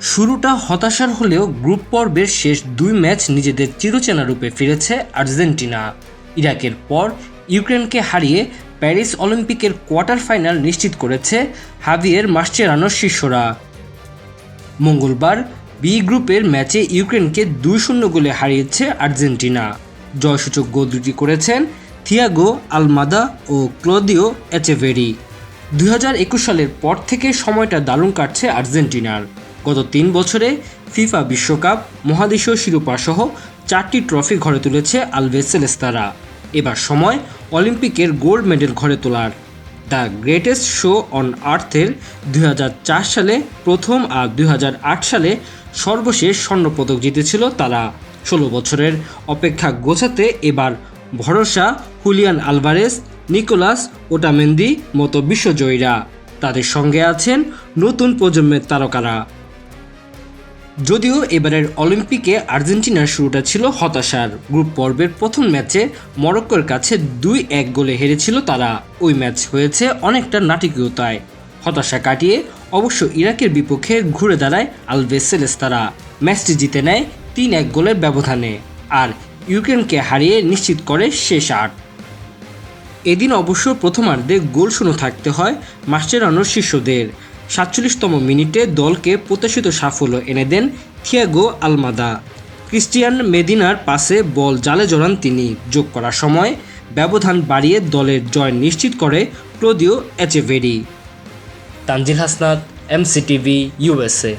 শুরুটা হতাশার হলেও গ্রুপ পর্বের শেষ দুই ম্যাচ নিজেদের চিরচেনা রূপে ফিরেছে আর্জেন্টিনা। ইরাকের পর ইউক্রেনকে হারিয়ে প্যারিস অলিম্পিকের কোয়ার্টার ফাইনাল নিশ্চিত করেছে হাভিয়ের মাস্চেরানোর শিষ্যরা। মঙ্গলবার বি গ্রুপের ম্যাচে ইউক্রেনকে 2-0 গোলে হারিয়েছে আর্জেন্টিনা। জয়সূচক গোল দুটি করেছেন থিয়াগো আলমাদা ও ক্লদিও এচেভেরি। 2021 সালের পর থেকে সময়টা দারুণ কাটছে আর্জেন্টিনার। গত 3 বছরে ফিফা বিশ্বকাপ, মহাদেশীয় শিরোপাসহ 4টি ট্রফি ঘরে তুলেছে আলবিসেলেস্তারা। এবার সময় অলিম্পিকের গোল্ড মেডেল ঘরে তোলার। দ্য গ্রেটেস্ট শো অন আর্থের 2004 সালে প্রথম আর 2008 সালে সর্বশেষ স্বর্ণপদক জিতেছিল তারা। 16 বছরের অপেক্ষা গোছাতে এবার ভরসা হুলিয়ান আলভারেজ, নিকোলাস ওটামেন্দি মতো বিশ্বজয়ীরা। তাদের সঙ্গে আছেন নতুন প্রজন্মের তারকারা। যদিও এবারের অলিম্পিকে আর্জেন্টিনার শুরুটা ছিল হতাশার। গ্রুপ পর্বের প্রথম ম্যাচে মরক্কোর কাছে 2-1 গোলে হেরেছিল তারা। ওই ম্যাচ হয়েছে অনেকটা নাটকীয়তায়। হতাশা কাটিয়ে অবশ্য ইরাকের বিপক্ষে ঘুরে দাঁড়ায় আলবিসেলেস্তারা। ম্যাচটি জিতে নেয় 3-1 গোলের ব্যবধানে আর ইউক্রেনকে হারিয়ে নিশ্চিত করে শেষ 8। এদিন অবশ্য প্রথমার্ধে গোলশূন্য থাকতে হয় মাস্চেরানোর শিষ্যদের। 47তম মিনিটে দলকে প্রত্যাশিত সাফল্য এনে দেন থিয়াগো আলমাদা। ক্রিস্টিয়ান মেদিনার পাসে বল জালে জড়ান তিনি। যোগ করার সময় ব্যবধান বাড়িয়ে দলের জয় নিশ্চিত করে Claudio Echeverri. Tanzil Hasnat, MCTV, USA।